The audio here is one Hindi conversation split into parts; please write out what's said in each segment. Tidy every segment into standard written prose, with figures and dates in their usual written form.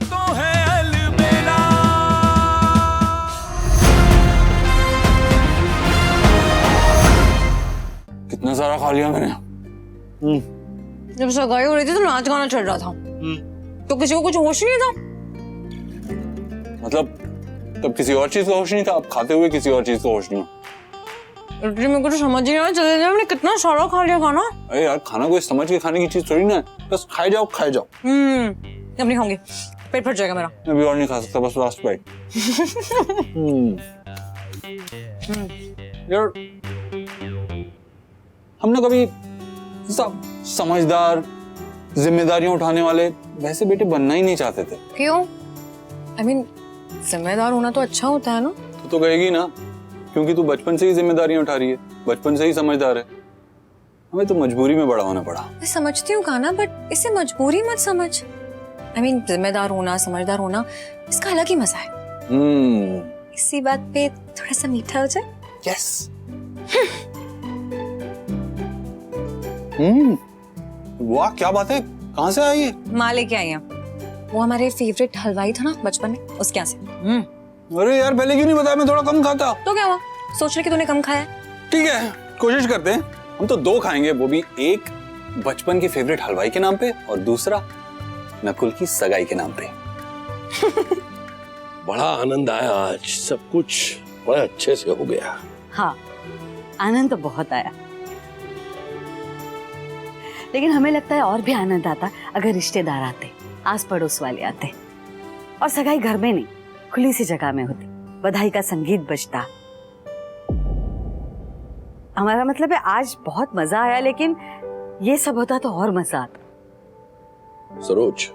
तो है अलबेला। कितना सारा खा लिया मैंने। जब सगाई हो रही थी तो नाच गाना चल रहा था, तो किसी को कुछ होश नहीं था। मतलब तब किसी और चीज का होश नहीं था, अब खाते हुए किसी और चीज का होश नहीं। लिटरली मेरे को तो समझ ही नहीं आ रहा, चले हमने कितना सारा खा लिया खाना। अरे यार, खाना कोई समझ के खाने की चीज थोड़ी ना है, बस खाए जाओ खाए जाओ। अब नहीं खाऊंगी, पेट फट जाएगा मेरा। मैं भी और नहीं खा सकता, बस लास्ट बाइट। यार हमने कभी समझदार, जिम्मेदारियां उठाने वाले वैसे बेटे बनना ही नहीं चाहते थे। क्यों? I mean, जिम्मेदार होना तो अच्छा होता है ना। तो कहेगी ना, क्योंकि तू बचपन से ही जिम्मेदारियां उठा रही है, बचपन से ही समझदार है। हमें तो मजबूरी में बड़ा होना पड़ा। मैं समझती हूँ काना, बट इसे मजबूरी मत समझ। I mean, जिम्मेदार होना, समझदार होना, इसका अलग ही मजा है। इसी बात पे थोड़ा सा मीठा हो जाए। यस। वाह क्या बात है, कहाँ से आई है? माँ लेके आई है, वो हमारे फेवरेट हलवाई था ना बचपन में, उसके यहाँ से। अरे यार पहले क्यों नहीं बताया, मैं थोड़ा कम खाता। तो क्या हुआ, सोच रहे कि तूने कम खाया। ठीक है, कोशिश करते हैं। हम तो 2 खाएंगे, वो भी एक बचपन के फेवरेट हलवाई के नाम पे और दूसरा नकुल की सगाई के नाम पे। बड़ा आनंद आया आज, सब कुछ बड़ा अच्छे से हो गया। हाँ, आनंद तो बहुत आया, लेकिन हमें लगता है और भी आनंद आता अगर रिश्तेदार आते, आस पड़ोस वाले आते, और सगाई घर में नहीं, खुली सी जगह में होती, बधाई का संगीत बजता। हमारा मतलब है आज बहुत मजा आया, लेकिन ये सब होता तो और मजा आता। सरोज,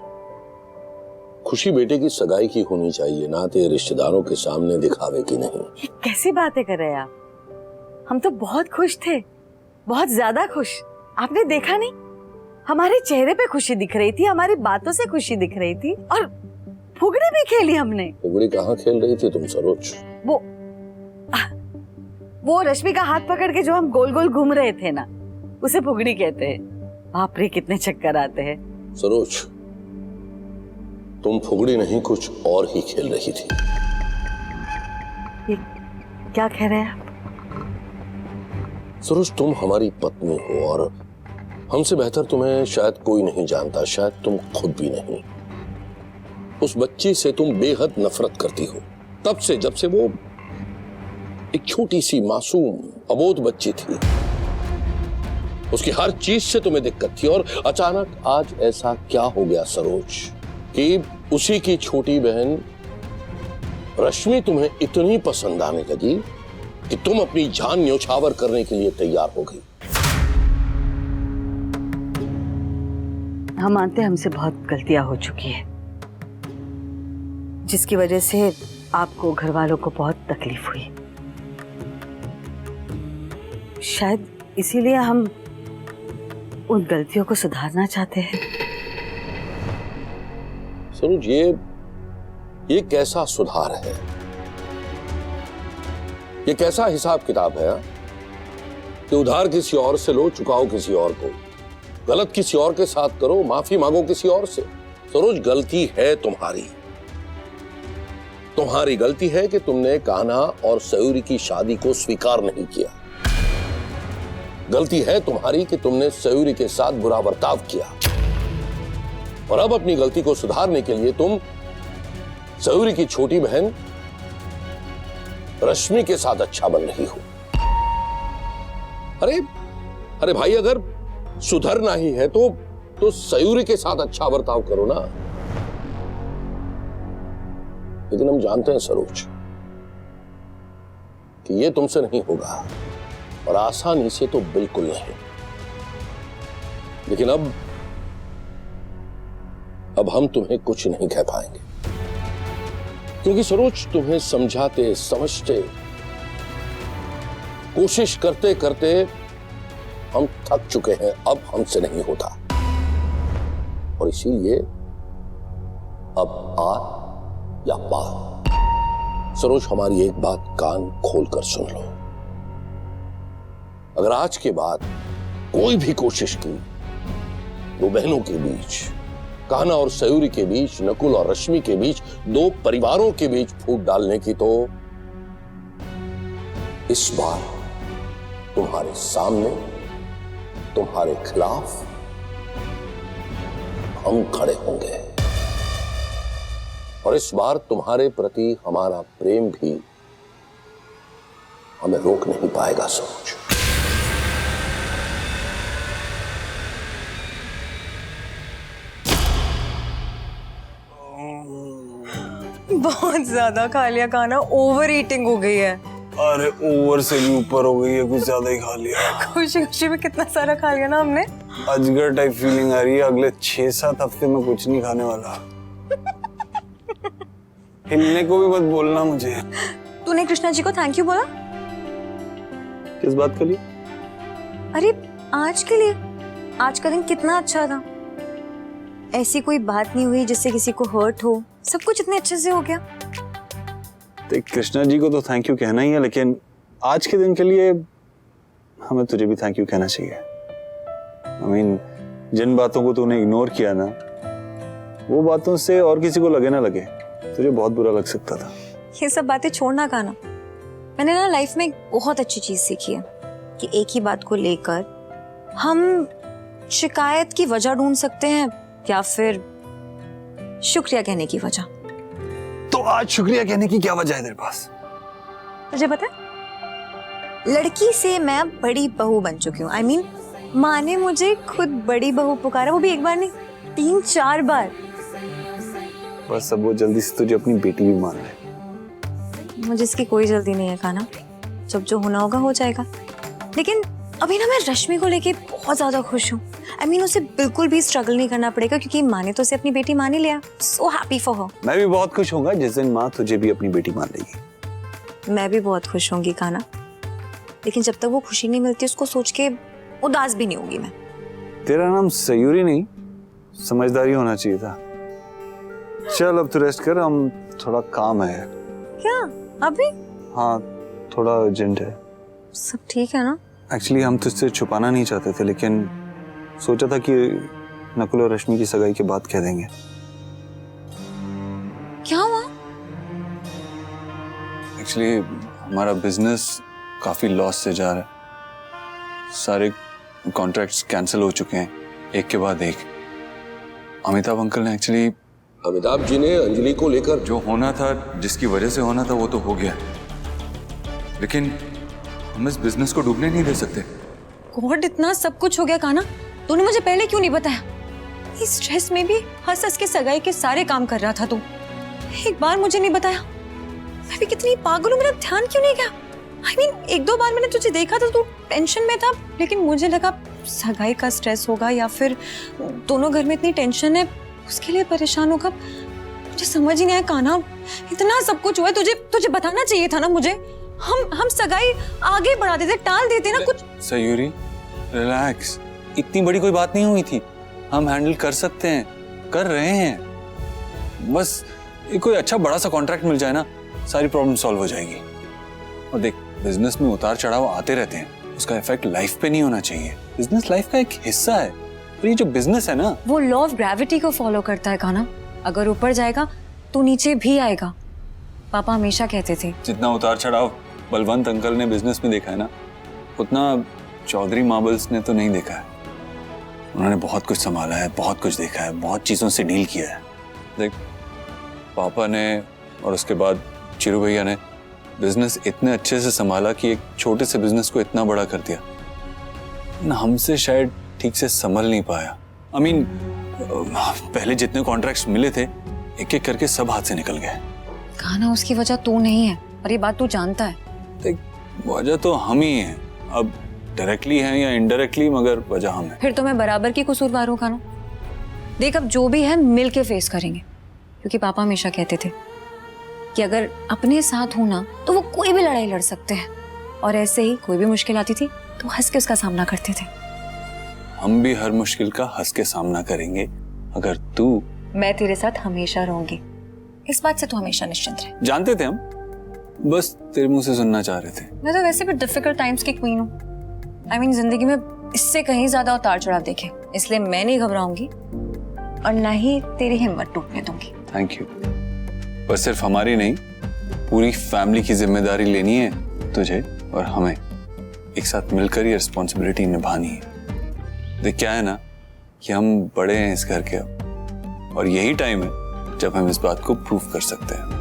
खुशी बेटे की सगाई की होनी चाहिए, ना तो रिश्तेदारों के सामने दिखावे की नहीं। ये कैसी बातें कर रहे हैं आप? हम तो बहुत खुश थे, बहुत ज्यादा खुश। आपने देखा नहीं, हमारे चेहरे पे खुशी दिख रही थी, हमारी बातों से खुशी दिख रही थी, और फुगड़ी भी खेली हमने। फुगड़ी कहाँ खेल रही थी तुम सरोज? वो रश्मि का हाथ पकड़ के जो हम गोल गोल घूम रहे थे ना, उसे फुगड़ी कहते हैं। बाप रे कितने चक्कर आते हैं। सरोज, तुम फुगड़ी नहीं कुछ और ही खेल रही थी। ये क्या कह रहे हैं आप? सरोज, तुम हमारी पत्नी हो और हमसे बेहतर तुम्हें शायद कोई नहीं जानता, शायद तुम खुद भी नहीं। उस बच्ची से तुम बेहद नफरत करती हो, तब से जब से वो एक छोटी सी मासूम अबोध बच्ची थी। उसकी हर चीज से तुम्हें दिक्कत थी, और अचानक आज ऐसा क्या हो गया सरोज कि उसी की छोटी बहन रश्मि तुम्हें इतनी पसंद आने लगी कि तुम अपनी जान न्योछावर करने के लिए तैयार हो गई। हम मानते हैं हमसे बहुत गलतियां हो चुकी है, जिसकी वजह से आपको, घर वालों को बहुत तकलीफ हुई। शायद इसीलिए हम उन गलतियों को सुधारना चाहते हैं। सरोज, ये कैसा सुधार है? ये कैसा हिसाब किताब है कि उधार किसी और से लो, चुकाओ किसी और को, गलत किसी और के साथ करो, माफी मांगो किसी और से। सरोज, गलती है तुम्हारी। तुम्हारी गलती है कि तुमने कान्हा और सयूरी की शादी को स्वीकार नहीं किया। गलती है तुम्हारी कि तुमने सयूरी के साथ बुरा बर्ताव किया, और अब अपनी गलती को सुधारने के लिए तुम सयूरी की छोटी बहन रश्मि के साथ अच्छा बन रही हो। अरे भाई, अगर सुधरना ही है तो सयूरी के साथ अच्छा बर्ताव करो ना। लेकिन हम जानते हैं सरोज कि ये तुमसे नहीं होगा, और आसानी से तो बिल्कुल नहीं। लेकिन अब हम तुम्हें कुछ नहीं कह पाएंगे, क्योंकि सरोज, तुम्हें समझाते समझते, कोशिश करते करते हम थक चुके हैं। अब हमसे नहीं होता, और इसीलिए अब आर या पार। सरोज, हमारी एक बात कान खोलकर सुन लो। अगर आज के बाद कोई भी कोशिश की दो बहनों के बीच कान्हा और सयूरी के बीच, नकुल और रश्मि के बीच, दो परिवारों के बीच फूट डालने की, तो इस बार तुम्हारे सामने, तुम्हारे खिलाफ हम खड़े होंगे। और इस बार तुम्हारे प्रति हमारा प्रेम भी हमें रोक नहीं पाएगा सरोज। बहुत ज्यादा खा लिया खाना, ओवर ईटिंग हो गई है। अरे ओवर से भी ऊपर हो गई है, कुछ ज्यादा ही खा लिया। खुशी खुशी में कितना सारा खा लिया ना हमने। अजगर टाइप फीलिंग आ रही है, अगले 6-7 हफ्ते में कुछ नहीं खाने वाला। हिलने को भी मत बोलना मुझे। तूने कृष्णा जी को थैंक यू बोला? किस बात के लिए? अरे आज के लिए। आज का दिन कितना अच्छा था, ऐसी कोई बात नहीं हुई जिससे किसी को हर्ट हो, सब कुछ इतने अच्छे से हो गया। देख कृष्णा जी को तो थैंक यू कहना ही है, लेकिन आज के दिन के लिए हमें तुझे भी थैंक यू कहना चाहिए। I mean, जिन बातों को तूने इग्नोर किया ना, वो बातों से और किसी को लगे ना लगे, तुझे बहुत बुरा लग सकता था। ये सब बातें छोड़ना काना। मैंने ना लाइफ में एक बहुत अच्छी चीज सीखी है कि एक ही बात को लेकर हम शिकायत की वजह ढूंढ सकते हैं या फिर शुक्रिया कहने की वजह। तो आज शुक्रिया कहने की क्या वजह है तेरे पास? तुझे पता है, लड़की से मैं बड़ी बहू बन चुकी हूँ। I mean, माँ ने मुझे खुद बड़ी बहू पुकारा, वो भी एक बार नहीं 3-4 बार। बस अब वो जल्दी से तुझे अपनी बेटी भी मान ले। मुझे इसकी कोई जल्दी नहीं है काना, जब जो होना होगा हो जाएगा। लेकिन अभी ना मैं रश्मि को लेके बहुत ज्यादा खुश हूँ। I mean, उसे बिल्कुल भी स्ट्रगल नहीं करना पड़ेगा क्योंकि माँ ने तो उसे अपनी बेटी मान ही लिया। So happy for her। मैं भी बहुत खुश होऊंगा जिस दिन माँ तुझे भी अपनी बेटी मान लेगी। मैं भी बहुत खुश होंगी काना, लेकिन जब तक वो खुशी नहीं मिलती उसको सोच के उदास भी नहीं होगी मैं। तेरा नाम सयूरी नहीं, समझदारी होना चाहिए था। चल अब तू रेस्ट कर, हम थोड़ा काम है। क्या अभी? हाँ थोड़ा अर्जेंट है। सब ठीक है ना? एक्चुअली हम तुझसे छुपाना नहीं चाहते थे, लेकिन सोचा था कि नकुल और रश्मि की सगाई के बाद कह देंगे। क्या हुआ? एक्चुअली हमारा बिजनेस काफी लॉस से जा रहा है। सारे कॉन्ट्रैक्ट्स कैंसिल हो चुके हैं, एक के बाद एक। अमिताभ अंकल ने एक्चुअली, अमिताभ जी ने अंजलि को लेकर, जो होना था, जिसकी वजह से होना था, वो तो हो गया, लेकिन हम इस बिजनेस को डूबने नहीं दे सकते। गॉड, इतना सब कुछ हो गया काना, तूने मुझे पहले क्यों नहीं बताया? इस स्ट्रेस में भी हंस हंस के सगाई के सारे काम कर रहा था तू, एक बार मुझे नहीं बताया। मैं भी कितनी पागल हूँ, मेरा ध्यान क्यों नहीं गया? I mean, 1-2 बार मैंने तुझे देखा था, तू टेंशन में था, लेकिन मुझे लगा सगाई का स्ट्रेस होगा या फिर दोनों घर में इतनी टेंशन है उसके लिए परेशान होगा। मुझे समझ ही नहीं आया काना, इतना सब कुछ हुआ, तुझे बताना चाहिए था ना मुझे। हम सगाई आगे बढ़ा देते, टाल देते ना कुछ। सयूरी रिलैक्स, इतनी बड़ी कोई बात नहीं हुई थी, हम हैंडल कर सकते हैं, कर रहे हैं। बस कोई अच्छा बड़ा सा कॉन्ट्रैक्ट मिल जाए ना, सारी प्रॉब्लम सॉल्व हो जाएगी। और देख, बिजनेस में उतार चढ़ाव आते रहते हैं, उसका इफेक्ट लाइफ पे नहीं होना चाहिए। बिजनेस लाइफ का एक हिस्सा है, और ये जो बिजनेस है ना, वो लॉ ऑफ ग्रेविटी को फॉलो करता है काना। अगर ऊपर जाएगा तो नीचे भी आएगा, पापा हमेशा कहते थे। जितना उतार चढ़ाव बलवंत अंकल ने बिजनेस में देखा है ना, उतना चौधरी मार्बल्स ने तो नहीं देखा है। उन्होंने बहुत कुछ संभाला है, बहुत कुछ देखा है, बहुत चीजों से डील किया है। देख, पापा ने और उसके बाद चिरू भैया ने बिजनेस इतने अच्छे से संभाला कि एक छोटे से बिजनेस को इतना बड़ा कर दिया ना। हमसे शायद ठीक से संभल नहीं पाया। I mean, पहले जितने कॉन्ट्रैक्ट्स मिले थे, एक एक करके सब हाथ से निकल गए। काना, उसकी वजह तू नहीं है और ये बात तू जानता है। देख, वजह तो हम ही हैं, अब डायरेक्टली हैं या इनडायरेक्टली, मगर वजह हम है। फिर तो मैं बराबर की कसूरवार हूँ काना। देख, अब जो भी है मिल के फेस करेंगे, क्योंकि पापा हमेशा कहते थे कि अगर अपने साथ हो ना तो वो कोई भी लड़ाई लड़ सकते हैं, और ऐसे ही कोई भी मुश्किल आती थी तो हंस के उसका सामना करते थे। हम भी हर मुश्किल का हंस के सामना करेंगे, अगर तू। मैं तेरे साथ हमेशा रहूंगी, इस बात से तू हमेशा निश्चिंत रहे। जानते थे हम, बस तेरे मुंह से सुनना चाह रहे थे। मैं तो वैसे भी डिफिकल्ट टाइम्स की क्वीन हूँ। I mean, जिंदगी में इससे कहीं ज्यादा उतार चढ़ाव देखे, इसलिए मैं नहीं घबराऊंगी। और ना ही तेरी हिम्मत टूटने दूंगी। Thank you. पर सिर्फ हमारी नहीं, पूरी फैमिली की जिम्मेदारी लेनी है तुझे और हमें। एक साथ मिलकर ये रिस्पॉन्सिबिलिटी निभानी है। देख क्या है ना कि हम बड़े हैं इस घर के अब, और यही टाइम है जब हम इस बात को प्रूव कर सकते हैं।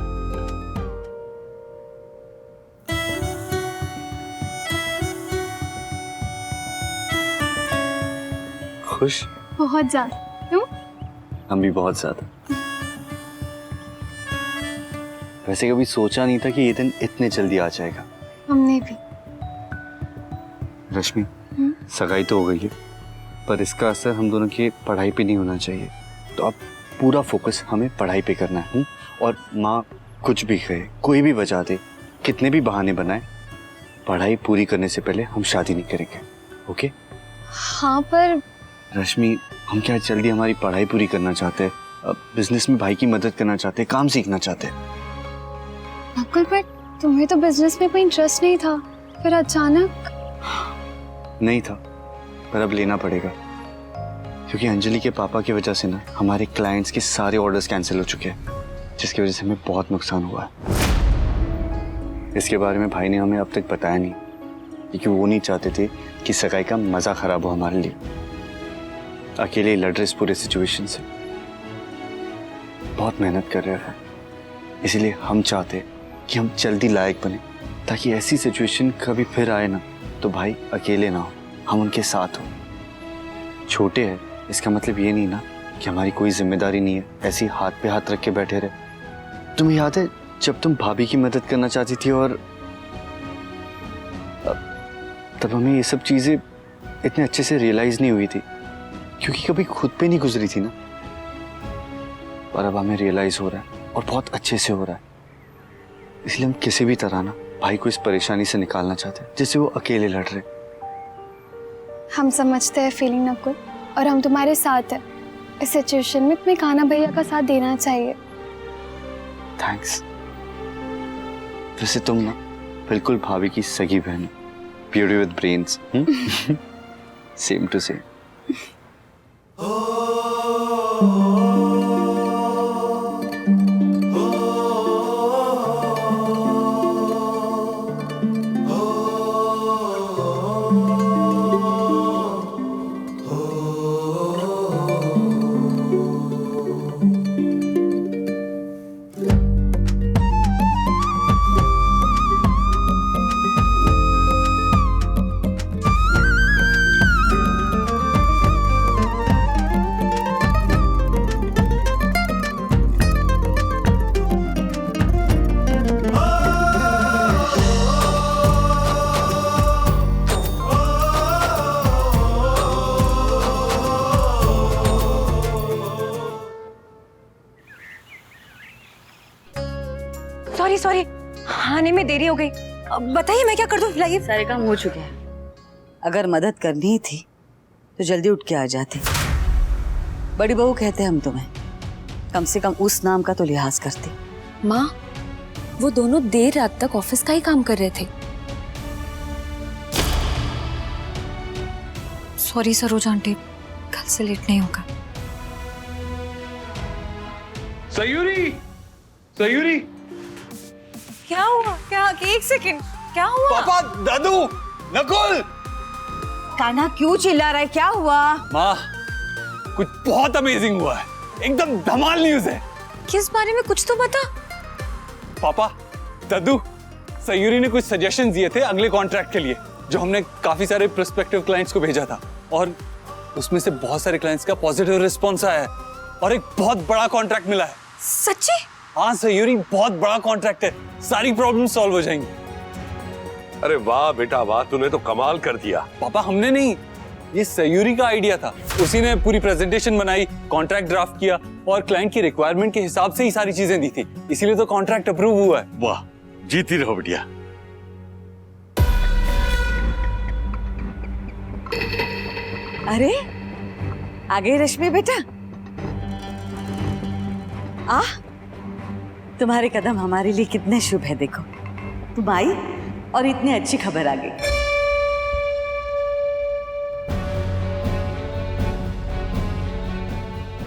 खुश? बहुत ज्यादा। क्यों? हम भी बहुत ज्यादा। वैसे कभी सोचा नहीं था कि ये दिन इतने जल्दी आ जाएगा। हमने भी। रश्मि, सगाई तो हो गई है, पर इसका असर हम दोनों की पढ़ाई पे नहीं होना चाहिए। तो अब पूरा फोकस हमें पढ़ाई पे करना है। और माँ कुछ भी कहे, कोई भी वजह दे, कितने भी बहाने बनाए, पढ़ाई पूरी करने से पहले हम शादी नहीं करेंगे। ओके? हाँ पर रश्मि, हम क्या जल्दी हमारी पढ़ाई पूरी करना चाहते हैं, बिजनेस में भाई की मदद करना चाहते हैं, काम सीखना चाहते हैं। नकुल, पर तुम्हें तो बिजनेस में कोई इंटरेस्ट नहीं था, फिर अचानक? नहीं था, पर अब लेना पड़ेगा, क्योंकि अंजलि के पापा की वजह से ना हमारे क्लाइंट्स के सारे ऑर्डर्स कैंसिल हो चुके हैं, जिसकी वजह से हमें बहुत नुकसान हुआ है। इसके बारे में भाई ने हमें अब तक बताया नहीं, क्योंकि वो नहीं चाहते थे कि सगाई का मजा खराब हो हमारे लिए। अकेले लड़ रहे इस पूरे सिचुएशन से, बहुत मेहनत कर रहे हैं, इसलिए हम चाहते कि हम जल्दी लायक बने, ताकि ऐसी सिचुएशन कभी फिर आए ना तो भाई अकेले ना हो, हम उनके साथ हो। छोटे हैं इसका मतलब ये नहीं ना कि हमारी कोई जिम्मेदारी नहीं है, ऐसी हाथ पे हाथ रख के बैठे रहे। तुम्हें याद है जब तुम भाभी की मदद करना चाहती थी, और तब हमें ये सब चीजें इतने अच्छे से रियलाइज नहीं हुई थी, क्योंकि कभी खुद पे नहीं गुजरी थी ना। पर अब हमें रियलाइज हो रहा है, और बहुत अच्छे से हो रहा है। इसलिए हम किसी भी तरह ना भाई को इस परेशानी से निकालना चाहते हैं, जिससे वो अकेले लड़ रहे। हम समझते हैं फीलिंग नकुल, और हम तुम्हारे साथ हैं। इस सिचुएशन में तुम्हें कान्हा भैया का साथ देना चाहिए। थैंक्स। वैसे तुम ना बिल्कुल भाभी की सगी बहन, beauty with brains. Same to same. Sorry sorry, आने में देरी हो गई। बताइए मैं क्या कर दूं? लाइए। सारे काम हो चुके हैं। अगर मदद करनी ही थी तो जल्दी उठ के आ जाते। बड़ी बहू कहते हम तुम्हें, कम से कम उस नाम का तो लिहाज करते। माँ, वो दोनों देर रात तक ऑफिस का ही काम कर रहे थे। सॉरी सरोज आंटी, कल से लेट नहीं होगा। सयूरी, सयूरी, क्या हुआ? क्या? एक सेकंड, क्या हुआ? पापा, दादू, नकुल। कान्हा क्यों चिल्ला रहा है? क्या हुआ? माँ, कुछ बहुत अमेजिंग हुआ है, एकदम धमाल न्यूज़ है। किस बारे में? कुछ तो बता। पापा, दादू, सयूरी ने कुछ सजेशंस दिए थे अगले कॉन्ट्रैक्ट के लिए, जो हमने काफी सारे प्रोस्पेक्टिव क्लाइंट्स को भेजा था, और उसमें से बहुत सारे क्लाइंट्स का पॉजिटिव रिस्पॉन्स आया है, और एक बहुत बड़ा कॉन्ट्रैक्ट मिला है। सच्ची? हाँ सयूरी, बहुत बड़ा कॉन्ट्रैक्ट है, सारी प्रॉब्लम सॉल्व हो जाएंगी। अरे वाह बेटा वाह, तूने तो कमाल कर दिया। पापा, हमने नहीं, ये सयूरी का आइडिया था। उसी ने पूरी प्रेजेंटेशन बनाई, कॉन्ट्रैक्ट ड्राफ्ट किया, और क्लाइंट की रिक्वायरमेंट के हिसाब से ही सारी चीजें दी थी, इसीलिए तो कॉन्ट्रैक्ट अप्रूव हुआ है। वाह, जीती रहो बिटिया। अरे आ गई रश्मि बेटा। तुम्हारे कदम हमारे लिए कितने शुभ है। देखो तुम आई और इतनी अच्छी खबर आ गई।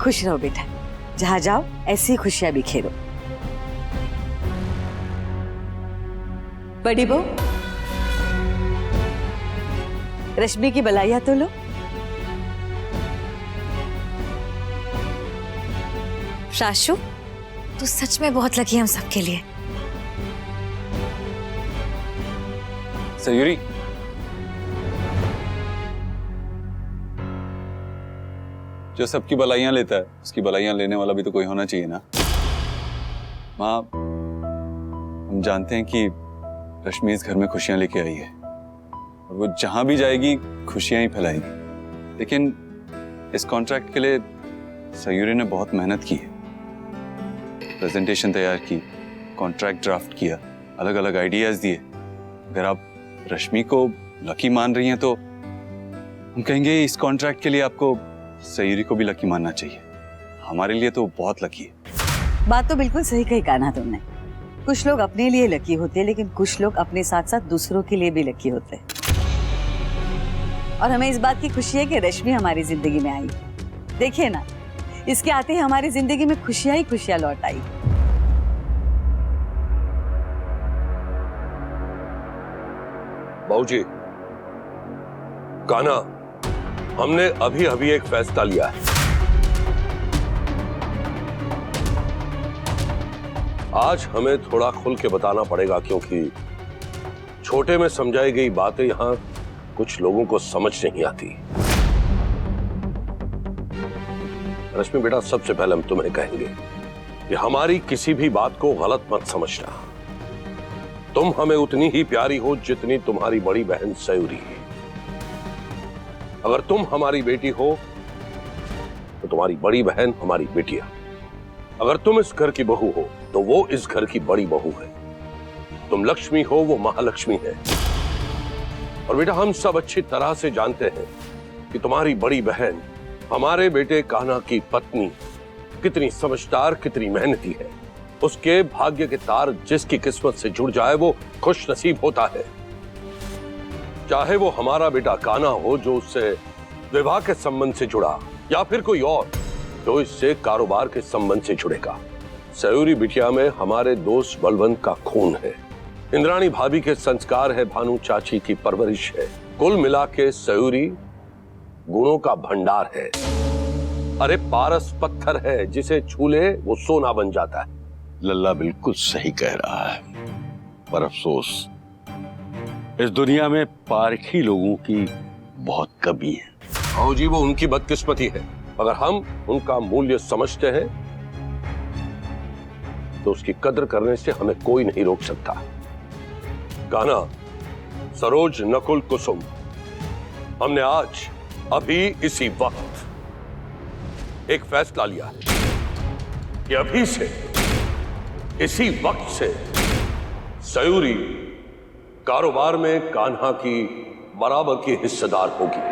खुश रहो बेटा, जहाँ जाओ ऐसी खुशियां बिखेरो। बड़ी बहू, रश्मि की बलाइयां तो लो। शाशु, तू सच में बहुत लकी है हम सबके लिए। सयूरी, जो सबकी बलाइयां लेता है उसकी बलाइयां लेने वाला भी तो कोई होना चाहिए ना। माँ, हम जानते हैं कि रश्मि इस घर में खुशियां लेके आई है और वो जहां भी जाएगी खुशियां ही फैलाएगी, लेकिन इस कॉन्ट्रैक्ट के लिए सयूरी ने बहुत मेहनत की है। प्रेजेंटेशन तैयार की, कॉन्ट्रैक्ट ड्राफ्ट किया, अलग अलग आइडियाज दिए। अगर आप रश्मि को लकी मान रही हैं तो हम कहेंगे इस कॉन्ट्रैक्ट के लिए आपको सयूरी को भी लकी मानना चाहिए। हमारे लिए तो बहुत लकी है। बात तो बिल्कुल सही कही कान्हा तुमने। कुछ लोग अपने लिए लकी होते हैं, लेकिन कुछ लोग अपने साथ साथ दूसरों के लिए भी लकी होते हैं। और हमें इस बात की खुशी है कि रश्मि हमारी जिंदगी में आई। देखिए ना, इसके आते ही हमारी जिंदगी में खुशियां ही खुशियां लौट आई। बाबूजी, कान्हा, हमने अभी अभी एक फैसला लिया है। आज हमें थोड़ा खुल के बताना पड़ेगा, क्योंकि छोटे में समझाई गई बातें यहां कुछ लोगों को समझ नहीं आती। रश्मि बेटा, सबसे पहले हम तुम्हें कहेंगे कि हमारी किसी भी बात को गलत मत समझना। तुम हमें उतनी ही प्यारी हो जितनी तुम्हारी बड़ी बहन सयूरी है। अगर तुम हमारी बेटी हो तो तुम्हारी बड़ी बहन हमारी बेटियां। अगर तुम इस घर की बहू हो तो वो इस घर की बड़ी बहू है। तुम लक्ष्मी हो, वो महालक्ष्मी है। और बेटा, हम सब अच्छी तरह से जानते हैं कि तुम्हारी बड़ी बहन हमारे बेटे कान्हा की पत्नी कितनी समझदार, कितनी मेहनती है। उसके भाग्य के तार जिसकी किस्मत से जुड़ जाए वो खुश नसीब होता है। चाहे वो हमारा बेटा कान्हा हो जो उससे विवाह के संबंध से जुड़ा, या फिर कोई और जो इससे कारोबार के संबंध से जुड़ेगा। सयूरी बिटिया में हमारे दोस्त बलवंत का खून है, इंद्राणी भाभी के संस्कार है, भानु चाची की परवरिश है। कुल मिला के सयूरी गुणों का भंडार है। अरे पारस पत्थर है, जिसे छू ले वो सोना बन जाता है। लल्ला बिल्कुल सही कह रहा है, पर अफसोस इस दुनिया में पारखी लोगों की बहुत कमी है। हाँ जी, वो उनकी बदकिस्मती है। अगर हम उनका मूल्य समझते हैं तो उसकी कदर करने से हमें कोई नहीं रोक सकता। कान्हा, सरोज, नकुल, कुसुम, हमने आज अभी इसी वक्त एक फैसला लिया है कि अभी से इसी वक्त से सयूरी कारोबार में कान्हा की बराबर की हिस्सेदार होगी।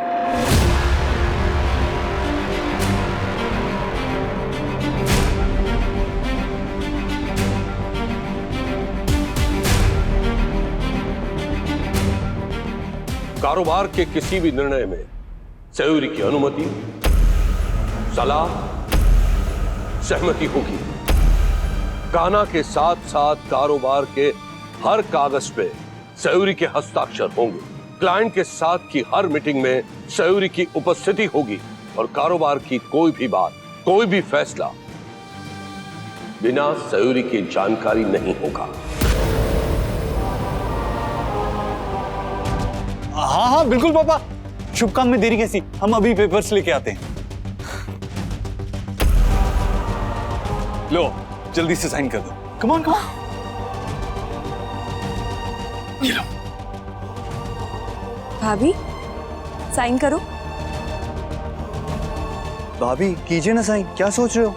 कारोबार के किसी भी निर्णय में सयूरी की अनुमति, सलाह, सहमति होगी। कान्हा के साथ साथ कारोबार के हर कागज पे सयूरी के हस्ताक्षर होंगे। क्लाइंट के साथ की हर मीटिंग में सयूरी की उपस्थिति होगी और कारोबार की कोई भी बात, कोई भी फैसला बिना सयूरी की जानकारी नहीं होगा। हाँ हाँ बिल्कुल पापा, शुभ काम में देरी कैसी, हम अभी पेपर्स लेके आते हैं। लो जल्दी से साइन कर दो। Come on come on. ये लो। भाभी साइन करो। भाभी कीजिए ना साइन, क्या सोच रहे हो?